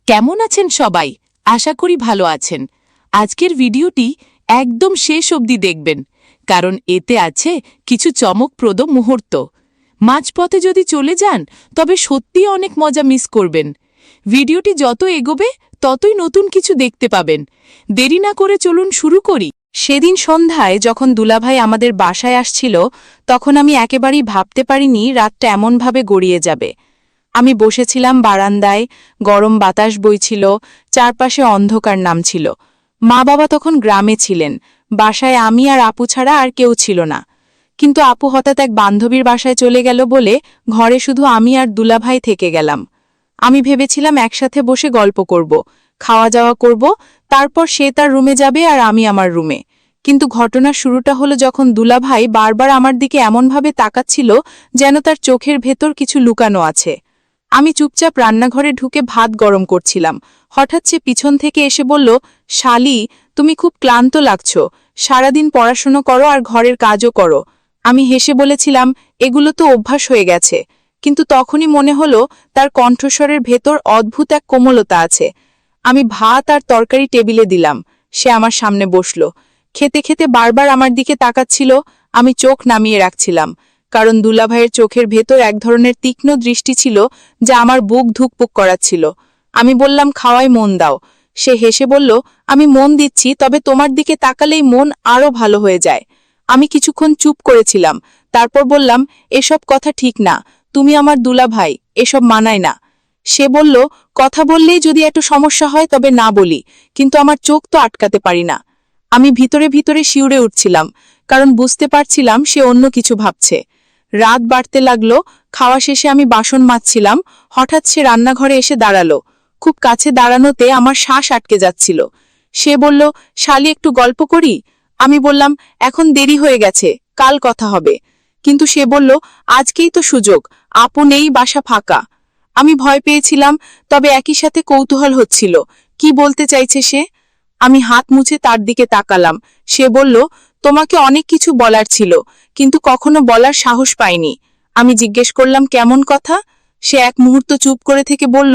কেমন আছেন সবাই? আশা করি ভালো আছেন। আজকের ভিডিওটি একদম শেষ অবধি দেখবেন, কারণ এতে আছে কিছু চমকপ্রদ মুহূর্ত। মাঝপথে যদি চলে যান তবে সত্যিই অনেক মজা মিস করবেন। ভিডিওটি যত এগোবে ততই নতুন কিছু দেখতে পাবেন। দেরি না করে চলুন শুরু করি। সেদিন সন্ধ্যায় যখন দুলাভাই আমাদের বাসায় আসছিল, তখন আমি একেবারেই ভাবতে পারিনি রাতটা এমনভাবে গড়িয়ে যাবে। আমি বসেছিলাম বারান্দায়, গরম বাতাস বইছিল, চারপাশে অন্ধকার নামছিল। মা বাবা তখন গ্রামে ছিলেন, বাসায় আমি আর আপু ছাড়া আর কেউ ছিল না। কিন্তু আপু হঠাৎ এক বান্ধবীর বাসায় চলে গেল বলে ঘরে শুধু আমি আর দুলাভাই থেকে গেলাম। আমি ভেবেছিলাম একসাথে বসে গল্প করব, খাওয়া যাওয়া করব, তারপর সে তার রুমে যাবে আর আমি আমার রুমে। কিন্তু ঘটনার শুরুটা হলো যখন দুলাভাই বারবার আমার দিকে এমনভাবে তাকাচ্ছিল যেন তার চোখের ভেতর কিছু লুকানো আছে। আমি চুপচাপ রান্নাঘরে ঢুকে ভাত গরম করছিলাম। হঠাৎ সে পিছন থেকে এসে বলল, শালি, তুমি খুব ক্লান্ত লাগছ, সারাদিন পড়াশুনো করো আর ঘরের কাজও করো। আমি হেসে বলেছিলাম, এগুলো তো অভ্যাস হয়ে গেছে। কিন্তু তখনই মনে হলো তার কণ্ঠস্বরের ভেতর অদ্ভুত এক কোমলতা আছে। আমি ভাত আর তরকারি টেবিলে দিলাম, সে আমার সামনে বসল। খেতে খেতে বারবার আমার দিকে তাকাচ্ছিল। আমি চোখ নামিয়ে রাখছিলাম, কারণ দুলাভাইয়ের চোখের ভেতর এক ধরনের তীক্ষ্ণ দৃষ্টি ছিল যা আমার বুক ধুকপুক করাচ্ছিল। আমি বললাম, খাওয়ায় মন দাও। সে হেসে বলল, আমি মন দিচ্ছি, তবে তোমার দিকে তাকালেই মন আরও ভালো হয়ে যায়। আমি কিছুক্ষণ চুপ করেছিলাম, তারপর বললাম, এসব কথা ঠিক না, তুমি আমার দুলাভাই, এসব মানায় না। সে বলল, কথা বললেই যদি একটু সমস্যা হয় তবে না বলি, কিন্তু আমার চোখ তো আটকাতে পারি না। আমি ভিতরে ভিতরে শিউরে উঠছিলাম, কারণ বুঝতে পারছিলাম সে অন্য কিছু ভাবছে। রাত বাড়তে লাগলো। খাওয়া শেষে আমি বাসন মাজছিলাম, হঠাৎ সে রান্নাঘরে এসে দাঁড়ালো। খুব কাছে দাঁড়ানোতে আমার শ্বাস আটকে যাচ্ছিল। সে বলল, শালি, একটু গল্প করি? আমি বললাম, এখন দেরি হয়ে গেছে, কাল কথা হবে। কিন্তু সে বলল, আজকেই তো সুযোগ, আপু নেই, বাসা ফাঁকা। আমি ভয় পেয়েছিলাম, তবে একই সাথে কৌতূহল হচ্ছিল, কি বলতে চাইছে সে। আমি হাত মুছে তার দিকে তাকালাম। সে বলল, তোমাকে অনেক কিছু বলার ছিল, কিন্তু কখনো বলার সাহস পাইনি। আমি জিজ্ঞেস করলাম, কেমন কথা? সে এক মুহূর্ত চুপ করে থেকে বলল,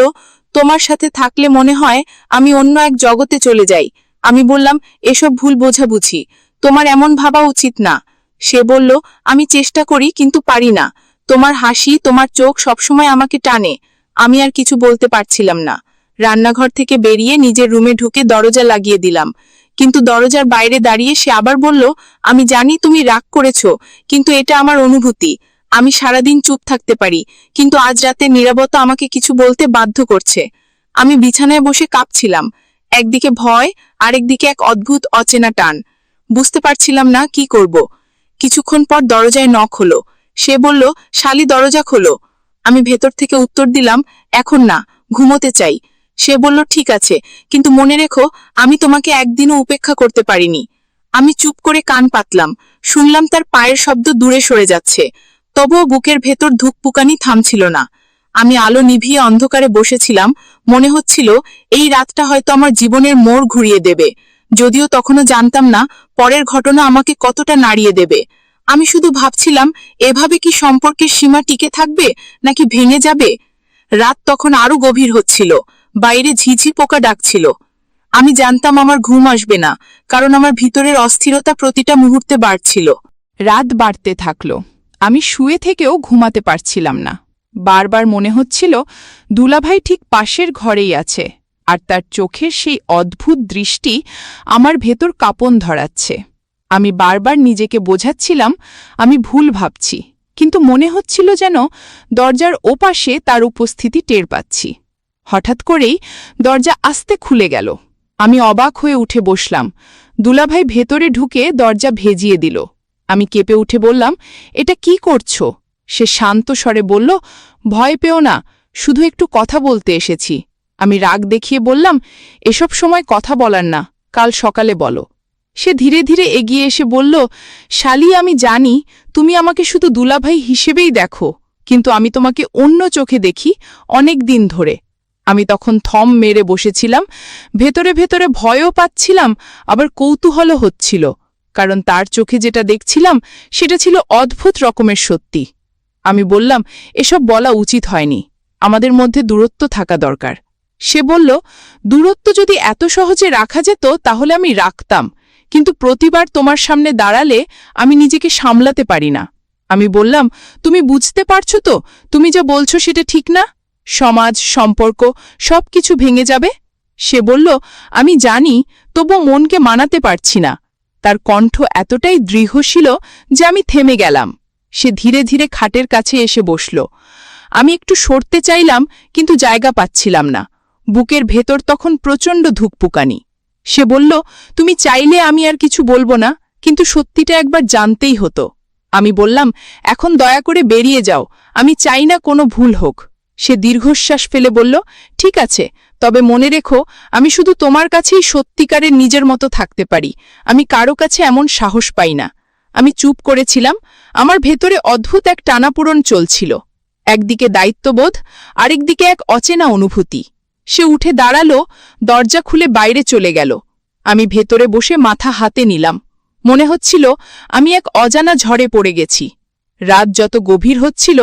তোমার সাথে থাকলে মনে হয় আমি অন্য এক জগতে চলে যাই। আমি বললাম, এসব ভুল বোঝাবুঝি, তোমার এমন ভাবা উচিত না। সে বলল, আমি চেষ্টা করি কিন্তু পারি না। তোমার হাসি, তোমার চোখ সবসময় আমাকে টানে। আমি আর কিছু বলতে পারছিলাম না। রান্নাঘর থেকে বেরিয়ে নিজের রুমে ঢুকে দরজা লাগিয়ে দিলাম। কিন্তু দরজার বাইরে দাঁড়িয়ে সে আবার বলল, আমি জানি তুমি রাগ করেছ, কিন্তু এটা আমার অনুভূতি। আমি সারাদিন চুপ থাকতে পারি, কিন্তু আজ রাতে নীরবতা আমাকে কিছু বলতে বাধ্য করছে। আমি বিছানায় বসে কাঁপছিলাম, একদিকে ভয়, আরেকদিকে এক অদ্ভুত অচেনা টান। বুঝতে পারছিলাম না কি করব। কিছুক্ষণ পর দরজায় নক হলো। সে বলল, শালি, দরজা খোলো। আমি ভেতর থেকে উত্তর দিলাম, এখন না, ঘুমোতে চাই। সে বলল, ঠিক আছে, কিন্তু মনে রেখো, আমি তোমাকে একদিনও উপেক্ষা করতে পারিনি। আমি চুপ করে কান পাতলাম, শুনলাম তার পায়ের শব্দ দূরে সরে যাচ্ছে, তবুও বুকের ভেতর ধুকপুকানি থামছিল না। আমি আলো নিভিয়ে অন্ধকারে বসেছিলাম, মনে হচ্ছিল এই রাতটা হয়তো আমার জীবনের মোড় ঘুরিয়ে দেবে, যদিও তখনও জানতাম না পরের ঘটনা আমাকে কতটা নাড়িয়ে দেবে। আমি শুধু ভাবছিলাম, এভাবে কি সম্পর্কের সীমা টিকে থাকবে নাকি ভেঙে যাবে। রাত তখন আরো গভীর হচ্ছিল, বাইরে ঝিঝি পোকা ডাকছিল। আমি জানতাম আমার ঘুম আসবে না, কারণ আমার ভিতরের অস্থিরতা প্রতিটা মুহূর্তে বাড়ছিল। রাত বাড়তে থাকলো, আমি শুয়ে থেকেও ঘুমাতে পারছিলাম না। বারবার মনে হচ্ছিল দুলাভাই ঠিক পাশের ঘরেই আছে, আর তার চোখের সেই অদ্ভুত দৃষ্টি আমার ভেতর কাঁপন ধরাচ্ছে। আমি বারবার নিজেকে বোঝাচ্ছিলাম আমি ভুল ভাবছি, কিন্তু মনে হচ্ছিল যেন দরজার ওপাশে তার উপস্থিতি টের পাচ্ছি। হঠাৎ করেই দরজা আস্তে খুলে গেল। আমি অবাক হয়ে উঠে বসলাম। দুলাভাই ভেতরে ঢুকে দরজা ভেজিয়ে দিল। আমি কেঁপে উঠে বললাম, এটা কি করছো? সে শান্ত স্বরে বলল, ভয় পেও না, শুধু একটু কথা বলতে এসেছি। আমি রাগ দেখিয়ে বললাম, এসব সময় কথা বলার না, কাল সকালে বলো। সে ধীরে ধীরে এগিয়ে এসে বলল, শালি, আমি জানি তুমি আমাকে শুধু দুলাভাই হিসেবেই দেখো, কিন্তু আমি তোমাকে অন্য চোখে দেখি অনেক দিন ধরে। আমি তখন থম মেরে বসেছিলাম, ভেতরে ভেতরে ভয়ও পাচ্ছিলাম, আবার কৌতূহলও হচ্ছিল, কারণ তার চোখে যেটা দেখছিলাম সেটা ছিল অদ্ভুত রকমের সত্যি। আমি বললাম, এসব বলা উচিত হয়নি, আমাদের মধ্যে দূরত্ব থাকা দরকার। সে বলল, দূরত্ব যদি এত সহজে রাখা যেত তাহলে আমি রাখতাম, কিন্তু প্রতিবার তোমার সামনে দাঁড়ালে আমি নিজেকে সামলাতে পারি না। আমি বললাম, তুমি বুঝতে পারছো তো তুমি যা বলছো সেটা ঠিক না? সমাজ, সম্পর্ক সবকিছু ভেঙে যাবে। সে বলল, আমি জানি, তবু মনকে মানাতে পারছি না। তার কণ্ঠ এতটাই দৃঢ় ছিল যে আমি থেমে গেলাম। সে ধীরে ধীরে খাটের কাছে এসে বসল। আমি একটু সরতে চাইলাম, কিন্তু জায়গা পাচ্ছিলাম না। বুকের ভেতর তখন প্রচণ্ড ধুকপুকানি। সে বলল, তুমি চাইলে আমি আর কিছু বলবো না, কিন্তু সত্যিটা একবার জানতেই হতো। আমি বললাম, এখন দয়া করে বেরিয়ে যাও, আমি চাই না কোনো ভুল হোক। সে দীর্ঘশ্বাস ফেলে বলল, ঠিক আছে, তবে মনে রেখো, আমি শুধু তোমার কাছেই সত্যিকারের নিজের মতো থাকতে পারি, আমি কারো কাছে এমন সাহস পাই না। আমি চুপ করেছিলাম। আমার ভেতরে অদ্ভুত এক টানাপোড়ন চলছিল। একদিকে দায়িত্ববোধ, আরেকদিকে এক অচেনা অনুভূতি। সে উঠে দাঁড়ালো, দরজা খুলে বাইরে চলে গেল। আমি ভেতরে বসে মাথা হাতে নিলাম। মনে হচ্ছিল আমি এক অজানা ঝড়ে পড়ে গেছি। রাত যত গভীর হচ্ছিল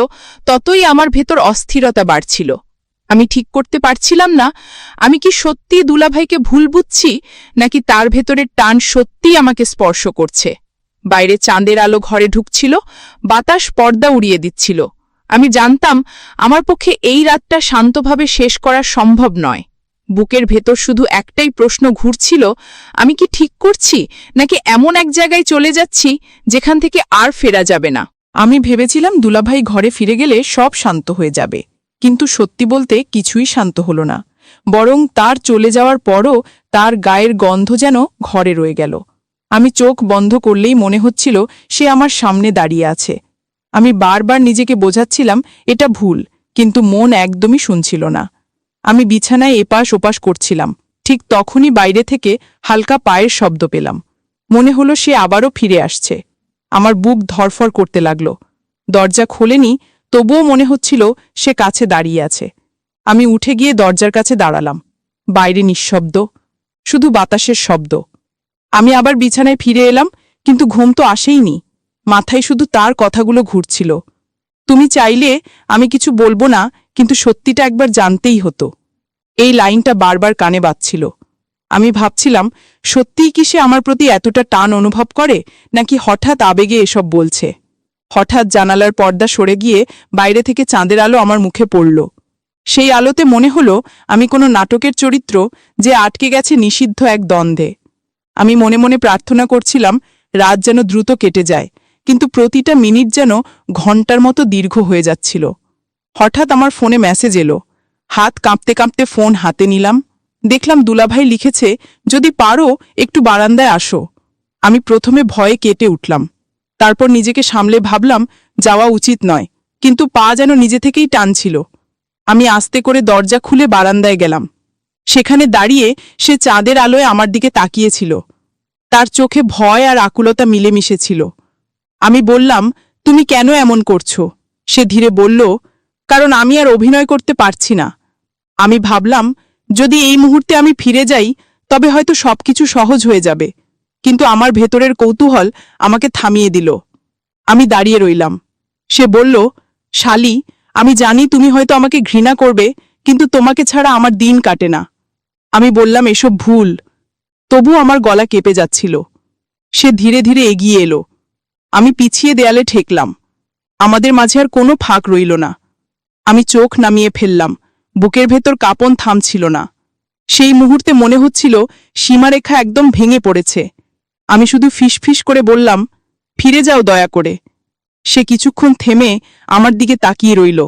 ততই আমার ভেতর অস্থিরতা বাড়ছিল। আমি ঠিক করতে পারছিলাম না, আমি কি সত্যিই দুলাভাইকে ভুল বুঝছি, নাকি তার ভেতরের টান সত্যিই আমাকে স্পর্শ করছে। বাইরে চাঁদের আলো ঘরে ঢুকছিল, বাতাস পর্দা উড়িয়ে দিচ্ছিল। আমি জানতাম আমার পক্ষে এই রাতটা শান্তভাবে শেষ করা সম্ভব নয়। বুকের ভেতর শুধু একটাই প্রশ্ন ঘুরছিল, আমি কি ঠিক করছি, নাকি এমন এক জায়গায় চলে যাচ্ছি যেখান থেকে আর ফেরা যাবে না। আমি ভেবেছিলাম দুলাভাই ঘরে ফিরে গেলে সব শান্ত হয়ে যাবে, কিন্তু সত্যি বলতে কিছুই শান্ত হলো না। বরং তার চলে যাওয়ার পরও তার গায়ের গন্ধ যেন ঘরে রয়ে গেল। আমি চোখ বন্ধ করলেই মনে হচ্ছিল সে আমার সামনে দাঁড়িয়ে আছে। আমি বারবার নিজেকে বোঝাচ্ছিলাম এটা ভুল, কিন্তু মন একদমই শুনছিল না। আমি বিছানায় এপাশ ওপাশ করছিলাম। ঠিক তখনই বাইরে থেকে হালকা পায়ের শব্দ পেলাম। মনে হলো সে আবারও ফিরে আসছে। আমার বুক ধরফর করতে লাগল। দরজা খোলেনি, তবুও মনে হচ্ছিল সে কাছে দাঁড়িয়ে আছে। আমি উঠে গিয়ে দরজার কাছে দাঁড়ালাম। বাইরে নিঃশব্দ, শুধু বাতাসের শব্দ। আমি আবার বিছানায় ফিরে এলাম, কিন্তু ঘুম তো আসেইনি। মাথায় শুধু তার কথাগুলো ঘুরছিল। তুমি চাইলে আমি কিছু বলবো না, কিন্তু সত্যিটা একবার জানতেই হতো। এই লাইনটা বারবার কানে বাজছিল। আমি ভাবছিলাম, সত্যিই কি সে আমার প্রতি এতটা টান অনুভব করে, নাকি হঠাৎ আবেগে এসব বলছে। হঠাৎ জানালার পর্দা সরে গিয়ে বাইরে থেকে চাঁদের আলো আমার মুখে পড়ল। সেই আলোতে মনে হলো আমি কোনো নাটকের চরিত্র যে আটকে গেছে নিষিদ্ধ এক দ্বন্দ্বে। আমি মনে মনে প্রার্থনা করছিলাম রাত যেন দ্রুত কেটে যায়, কিন্তু প্রতিটা মিনিট যেন ঘণ্টার মতো দীর্ঘ হয়ে যাচ্ছিল। হঠাৎ আমার ফোনে মেসেজ এলো। হাত কাঁপতে কাঁপতে ফোন হাতে নিলাম। দেখলাম দুলাভাই লিখেছে, যদি পারো একটু বারান্দায় আসো। আমি প্রথমে ভয়ে কেটে উঠলাম। তারপর নিজেকে সামলে ভাবলাম যাওয়া উচিত নয়, কিন্তু পা যেন নিজে থেকেই টানছিল। আমি আস্তে করে দরজা খুলে বারান্দায় গেলাম। সেখানে দাঁড়িয়ে সে চাঁদের আলোয় আমার দিকে তাকিয়েছিল। তার চোখে ভয় আর আকুলতা মিলেমিশে ছিল। আমি বললাম, তুমি কেন এমন করছো? সে ধীরে বলল, কারণ আমি আর অভিনয় করতে পারছি না। আমি ভাবলাম, যদি এই মুহূর্তে আমি ফিরে যাই তবে হয়তো সবকিছু সহজ হয়ে যাবে, কিন্তু আমার ভেতরের কৌতূহল আমাকে থামিয়ে দিল। আমি দাঁড়িয়ে রইলাম। সে বলল, শালি, আমি জানি তুমি হয়তো আমাকে ঘৃণা করবে, কিন্তু তোমাকে ছাড়া আমার দিন কাটে না। আমি বললাম, এসব ভুল। তবু আমার গলা কেঁপে যাচ্ছিল। সে ধীরে ধীরে এগিয়ে এলো। আমি পিছিয়ে দেয়ালে ঠেকলাম। আমাদের মাঝে আর কোনো ফাঁক রইল না। আমি চোখ নামিয়ে ফেললাম। বুকের ভেতর কাঁপন থামছিল না। সেই মুহূর্তে মনে হচ্ছিল সীমারেখা একদম ভেঙে পড়েছে। আমি শুধু ফিসফিস করে বললাম, ফিরে যাও দয়া করে। সে কিছুক্ষণ থেমে আমার দিকে তাকিয়ে রইল।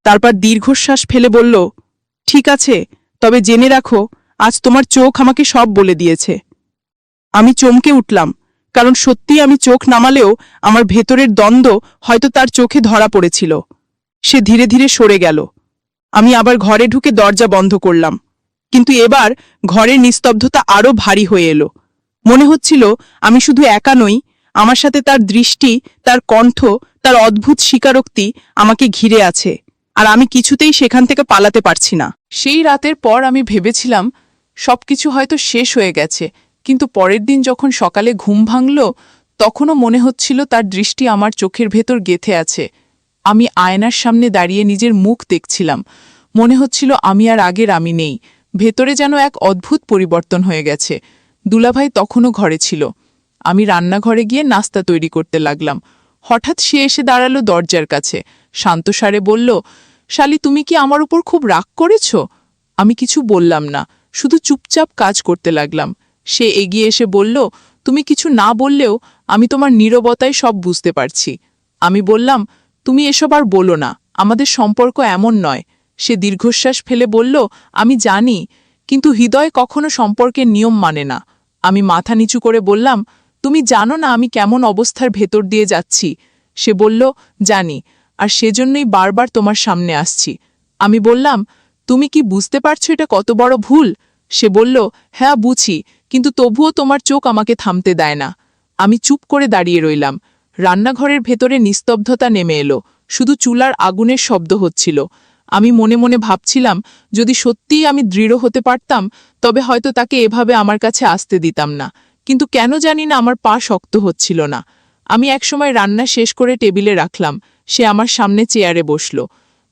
তারপর দীর্ঘশ্বাস ফেলে বলল, ঠিক আছে, তবে জেনে রাখো, আজ তোমার চোখ আমাকে সব বলে দিয়েছে। আমি চমকে উঠলাম, কারণ সত্যিই আমি চোখ নামালেও আমার ভেতরের দ্বন্দ্ব হয়তো তার চোখে ধরা পড়েছিল। সে ধীরে ধীরে সরে গেল। আমি আবার ঘরে ঢুকে দরজা বন্ধ করলাম, কিন্তু এবার ঘরের নিস্তব্ধতা আরও ভারী হয়ে এলো। মনে হচ্ছিল আমি শুধু একা নই, আমার সাথে তার দৃষ্টি, তার কণ্ঠ, তার অদ্ভুত স্বীকারোক্তি আমাকে ঘিরে আছে, আর আমি কিছুতেই সেখান থেকে পালাতে পারছি না। সেই রাতের পর আমি ভেবেছিলাম সবকিছু হয়তো শেষ হয়ে গেছে, কিন্তু পরের দিন যখন সকালে ঘুম ভাঙল তখনও মনে হচ্ছিল তার দৃষ্টি আমার চোখের ভেতর গেঁথে আছে। আমি আয়নার সামনে দাঁড়িয়ে নিজের মুখ দেখছিলাম। মনে হচ্ছিল আমি আর আগের আমি নেই। ভেতরে যেন এক অদ্ভুত পরিবর্তন হয়ে গেছে। দুলাভাই তখনও ঘরে ছিল। আমি রান্নাঘরে গিয়ে নাস্তা তৈরি করতে লাগলাম। হঠাৎ সে এসে দাঁড়ালো দরজার কাছে, শান্তস্বরে বলল, শালি, তুমি কি আমার উপর খুব রাগ করেছ? আমি কিছু বললাম না, শুধু চুপচাপ কাজ করতে লাগলাম। সে এগিয়ে এসে বলল, তুমি কিছু না বললেও আমি তোমার নীরবতায় সব বুঝতে পারছি। আমি বললাম, তুমি এসব আর বলো না, আমাদের সম্পর্ক এমন নয়। সে দীর্ঘশ্বাস ফেলে বলল, আমি জানি, কিন্তু হৃদয় কখনো সম্পর্কের নিয়ম মানে না। আমি মাথা নিচু করে বললাম, তুমি জানো না আমি কেমন অবস্থার ভেতর দিয়ে যাচ্ছি। সে বলল, জানি, আর সেজন্যই বারবার তোমার সামনে আসছি। আমি বললাম, তুমি কি বুঝতে পারছো এটা কত বড় ভুল? সে বলল, হ্যাঁ বুঝি, কিন্তু তবুও তোমার চোখ আমাকে থামতে দেয় না। আমি চুপ করে দাঁড়িয়ে রইলাম। রান্নাঘরের ভেতরে নিস্তব্ধতা নেমে এলো, শুধু চুলার আগুনের শব্দ হচ্ছিল। আমি মনে মনে ভাবছিলাম, যদি সত্যিই আমি দৃঢ় হতে পারতাম, তবে হয়তো তাকে এভাবে আমার কাছে আসতে দিতাম না। কিন্তু কেন জানি না আমার পা শক্ত হচ্ছিল না। আমি একসময় রান্না শেষ করে টেবিলে রাখলাম। সে আমার সামনে চেয়ারে বসল।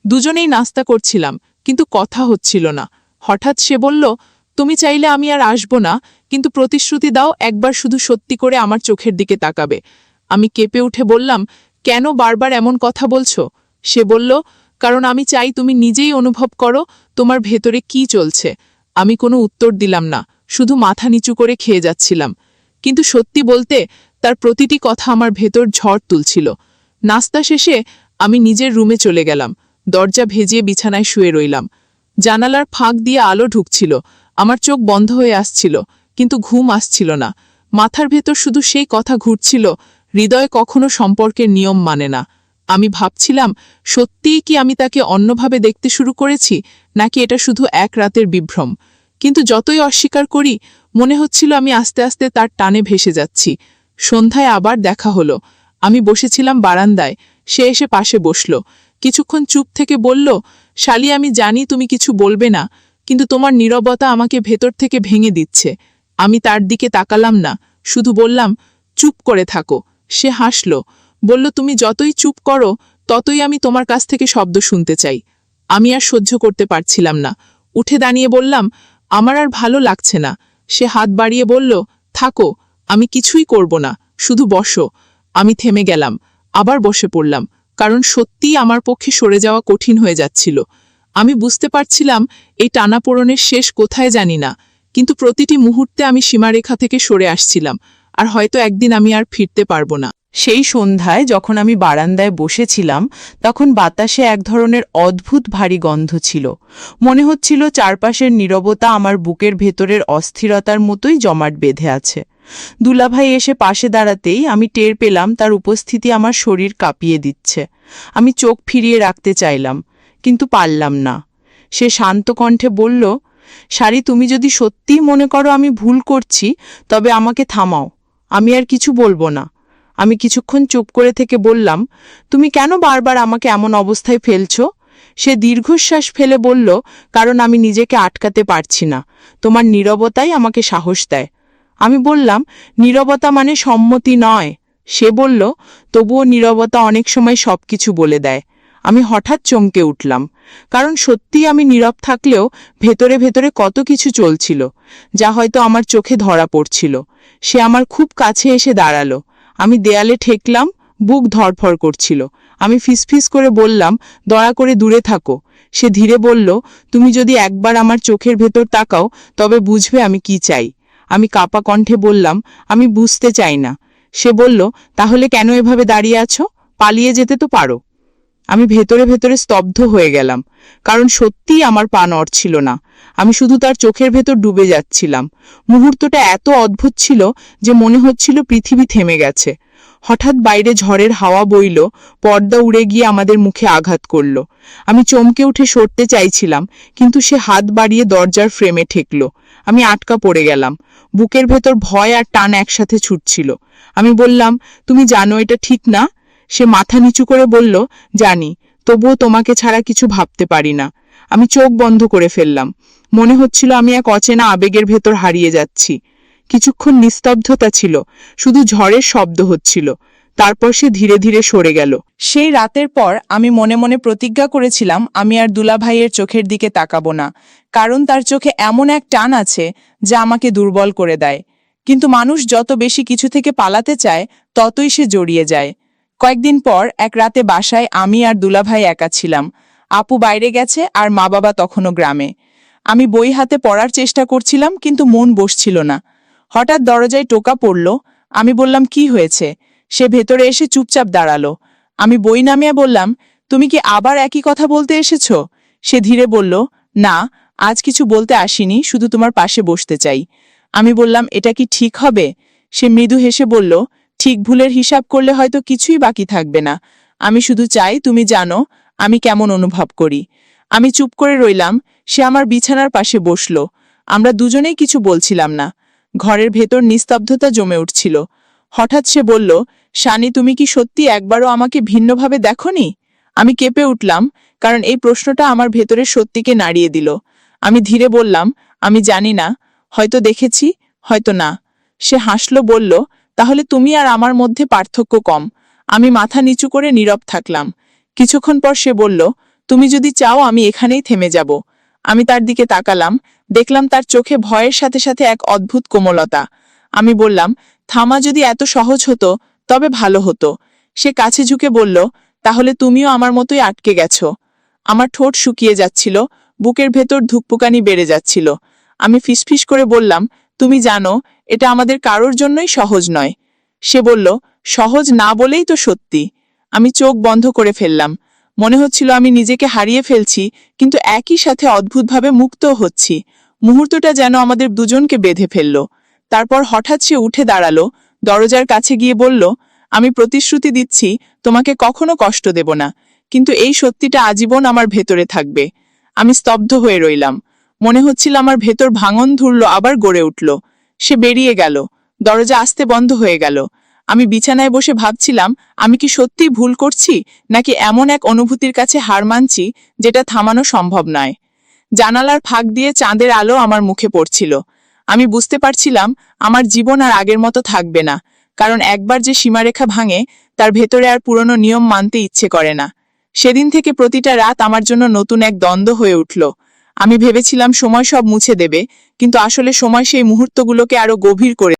দুজনেই নাস্তা করছিলাম, কিন্তু কথা হচ্ছিল না। হঠাৎ সে বলল, তুমি চাইলে আমি আর আসব না, কিন্তু প্রতিশ্রুতি দাও একবার শুধু সত্যি করে আমার চোখের দিকে তাকাবে। আমি কেঁপে উঠে বললাম, কেন বারবার এমন কথা বলছো? সে বলল, কারণ আমি চাই তুমি নিজেই অনুভব করো তোমার ভেতরে কি চলছে। আমি কোনো উত্তর দিলাম না, শুধু মাথা নিচু করে খেয়ে যাচ্ছিলাম। কিন্তু সত্যি বলতে, তার প্রতিটি কথা আমার ভেতর ঝড় তুলছিল। নাস্তা শেষে আমি নিজের রুমে চলে গেলাম। দরজা ভেজিয়ে বিছানায় শুয়ে রইলাম। জানালার ফাঁক দিয়ে আলো ঢুকছিল। আমার চোখ বন্ধ হয়ে আসছিল, কিন্তু ঘুম আসছিল না। মাথার ভেতর শুধু সেই কথা ঘুরছিল, হৃদয় কখনো সম্পর্কের নিয়ম মানে না। আমি ভাবছিলাম, সত্যিই কি আমি তাকে অন্যভাবে দেখতে শুরু করেছি, নাকি এটা শুধু এক রাতের বিভ্রম। কিন্তু যতই অস্বীকার করি, মনে হচ্ছিল আমি আস্তে আস্তে তার টানে ভেসে যাচ্ছি। সন্ধ্যায় আবার দেখা হলো। আমি বসেছিলাম বারান্দায়, সে এসে পাশে বসল। কিছুক্ষণ চুপ থেকে বলল, শালি, আমি জানি তুমি কিছু বলবে না, কিন্তু তোমার নীরবতা আমাকে ভেতর থেকে ভেঙে দিচ্ছে। আমি তার দিকে তাকালাম না, শুধু বললাম, চুপ করে থাকো। সে হাসল, বলল, তুমি যতই চুপ করো, ততই আমি তোমার কাছ থেকে শব্দ শুনতে চাই। আমি আর সহ্য করতে পারছিলাম না। উঠে দাঁড়িয়ে বললাম, আমার আর ভালো লাগছে না। সে হাত বাড়িয়ে বলল, থাকো, আমি কিছুই করব না, শুধু বসো। আমি থেমে গেলাম, আবার বসে পড়লাম, কারণ সত্যিই আমার পক্ষে সরে যাওয়া কঠিন হয়ে যাচ্ছিল। আমি বুঝতে পারছিলাম এই টানাপোড়েনের শেষ কোথায় জানি না, কিন্তু প্রতিটি মুহূর্তে আমি সীমারেখা থেকে সরে আসছিলাম, আর হয়তো একদিন আমি আর ফিরতে পারবো না। সেই সন্ধ্যায় যখন আমি বারান্দায় বসেছিলাম, তখন বাতাসে এক ধরনের অদ্ভুত ভারী গন্ধ ছিল। মনে হচ্ছিল চারপাশের নীরবতা আমার বুকের ভেতরের অস্থিরতার মতোই জমাট বেঁধে আছে। দুলাভাই এসে পাশে দাঁড়াতেই আমি টের পেলাম তার উপস্থিতি আমার শরীর কাঁপিয়ে দিচ্ছে। আমি চোখ ফিরিয়ে রাখতে চাইলাম, কিন্তু পারলাম না। সে শান্ত কণ্ঠে বলল, শাড়ি, তুমি যদি সত্যিই মনে করো আমি ভুল করছি, তবে আমাকে থামাও, আমি আর কিছু বলবো না। আমি কিছুক্ষণ চুপ করে থেকে বললাম, তুমি কেন বারবার আমাকে এমন অবস্থায় ফেলছ? সে দীর্ঘশ্বাস ফেলে বলল, কারণ আমি নিজেকে আটকাতে পারছি না। তোমার নীরবতাই আমাকে সাহস দেয়। আমি বললাম, নীরবতা মানে সম্মতি নয়। সে বলল, তবুও নীরবতা অনেক সময় সবকিছু বলে দেয়। আমি হঠাৎ চমকে উঠলাম, কারণ সত্যিই আমি নীরব থাকলেও ভেতরে ভেতরে কত কিছু চলছিল, যা হয়তো আমার চোখে ধরা পড়ছিল। সে আমার খুব কাছে এসে দাঁড়ালো। আমি দেয়ালে ঠেকলাম, বুক ধড়ফড় করছিল। আমি ফিসফিস করে বললাম, দয়া করে দূরে থাকো। সে ধীরে বলল, তুমি যদি একবার আমার চোখের ভেতর তাকাও, তবে বুঝবে আমি কি চাই। আমি কাঁপা কণ্ঠে বললাম, আমি বুঝতে চাই না। সে বলল, তাহলে কেন এভাবে দাঁড়িয়ে আছো? পালিয়ে যেতে তো পারো। আমি ভেতরে ভেতরে স্তব্ধ হয়ে গেলাম, কারণ সত্যিই আমার পা নড়ছিল না। আমি শুধু তার চোখের ভেতর ডুবে যাচ্ছিলাম। মুহূর্তটা এত অদ্ভুত ছিল যে মনে হচ্ছিল পৃথিবী থেমে গেছে। হঠাৎ বাইরে ঝড়ের হাওয়া বইল, পর্দা উড়ে গিয়ে আমাদের মুখে আঘাত করল। আমি চমকে উঠে সরতে চাইছিলাম, কিন্তু সে হাত বাড়িয়ে দরজার ফ্রেমে ঠেকল। আমি আটকা পড়ে গেলাম। বুকের ভেতর ভয় আর টান একসাথে ছুটছিল। আমি বললাম, তুমি জানো এটা ঠিক না? সে মাথা নিচু করে বলল, জানি, তবুও তোমাকে ছাড়া কিছু ভাবতে পারি না। আমি চোখ বন্ধ করে ফেললাম। মনে হচ্ছিল আমি এক অচেনা আবেগের ভেতর হারিয়ে যাচ্ছি। কিছুক্ষণ নিস্তব্ধতা ছিল, শুধু ঝড়ের শব্দ হচ্ছিল। তারপর সে ধীরে ধীরে সরে গেল। সেই রাতের পর আমি মনে মনে প্রতিজ্ঞা করেছিলাম আমি আর দুলাভাইয়ের চোখের দিকে তাকাবো না, কারণ তার চোখে এমন এক টান আছে যা আমাকে দুর্বল করে দেয়। কিন্তু মানুষ যত বেশি কিছু থেকে পালাতে চায় ততই সে জড়িয়ে যায়। কয়েকদিন পর এক রাতে বাসায় আমি আর দুলাভাই একা ছিলাম। আপু বাইরে গেছে আর মা বাবা তখনও গ্রামে। আমি বই হাতে পড়ার চেষ্টা করছিলাম, কিন্তু মন বসছিল না। হঠাৎ দরজায় টোকা পড়ল। আমি বললাম, কি হয়েছে? সে ভেতরে এসে চুপচাপ দাঁড়ালো। আমি বই নামিয়ে বললাম, তুমি কি আবার একই কথা বলতে এসেছ? সে ধীরে বলল, না, আজ কিছু বলতে আসিনি, শুধু তোমার পাশে বসতে চাই। আমি বললাম, এটা কি ঠিক হবে? সে মৃদু হেসে বলল, ঠিক ভুলের হিসাব করলে হয়তো কিছুই বাকি থাকবে না। আমি শুধু চাই তুমি জানো আমি কেমন অনুভব করি। আমি চুপ করে রইলাম। সে আমার বিছানার পাশে বসল। আমরা দুজনেই কিছু বলছিলাম না। ঘরের ভেতর নিস্তব্ধতা জমে উঠছিল। হঠাৎ সে বলল, শানি, তুমি কি সত্যি একবারও আমাকে ভিন্নভাবে দেখোনি? আমি কেঁপে উঠলাম, কারণ এই প্রশ্নটা আমার ভেতরের সত্যিকে নাড়িয়ে দিল। আমি ধীরে বললাম, আমি জানি না, হয়তো দেখেছি, হয়তো না। সে হাসল, বলল, তাহলে তুমি আর আমার মধ্যে পার্থক্য কম। আমি মাথা নিচু করে নীরব থাকলাম। কিছুক্ষণ পর সে বলল, তুমি যদি চাও আমি এখানেই থেমে যাব। আমি তার দিকে তাকালাম, দেখলাম তার চোখে ভয়ের সাথে সাথে এক অদ্ভুত কোমলতা। আমি বললাম, থামা যদি এত সহজ হতো তবে ভালো হতো। সে কাছে ঝুঁকে বলল, তাহলে তুমিও আমার মতোই আটকে গেছো। আমার ঠোঁট শুকিয়ে যাচ্ছিল, বুকের ভেতর ধুকপুকানি বেড়ে যাচ্ছিল। আমি ফিসফিস করে বললাম, তুমি জানো এটা আমাদের কারোর জন্যই সহজ নয়। সে বলল, সহজ না বলেই তো সত্যি। আমি চোখ বন্ধ করে ফেললাম। মনে হচ্ছিল আমি নিজেকে হারিয়ে ফেলছি, কিন্তু একই সাথে অদ্ভুতভাবে মুক্তও হচ্ছি। মুহূর্তটা যেন আমাদের দুজনকে বেঁধে ফেলল। তারপর হঠাৎ সে উঠে দাঁড়ালো, দরজার কাছে গিয়ে বলল, আমি প্রতিশ্রুতি দিচ্ছি তোমাকে কখনো কষ্ট দেব না, কিন্তু এই সত্যিটা আজীবন আমার ভেতরে থাকবে। আমি স্তব্ধ হয়ে রইলাম। মনে হচ্ছিল আমার ভেতর ভাঙন ধরল, আবার গড়ে উঠল। সে বেরিয়ে গেল। দরজা আস্তে বন্ধ হয়ে গেল। আমি বিছানায় বসে ভাবছিলাম, আমি কি সত্যিই ভুল করছি, নাকি এমন এক অনুভূতির কাছে হার মানছি যেটা থামানো সম্ভব নয়। জানালার ফাঁক দিয়ে চাঁদের আলো আমার মুখে পড়ছিল। আমি বুঝতে পারছিলাম আমার জীবন আর আগের মতো থাকবে না, কারণ একবার যে সীমারেখা ভাঙে তার ভেতরে আর পুরনো নিয়ম মানতে ইচ্ছে করে না। সেদিন থেকে প্রতিটা রাত আমার জন্য নতুন এক দ্বন্দ্ব হয়ে উঠল। আমি ভেবেছিলাম সময় সব মুছে দেবে, কিন্তু আসলে সময় সেই মুহূর্তগুলোকে আরো গভীর করে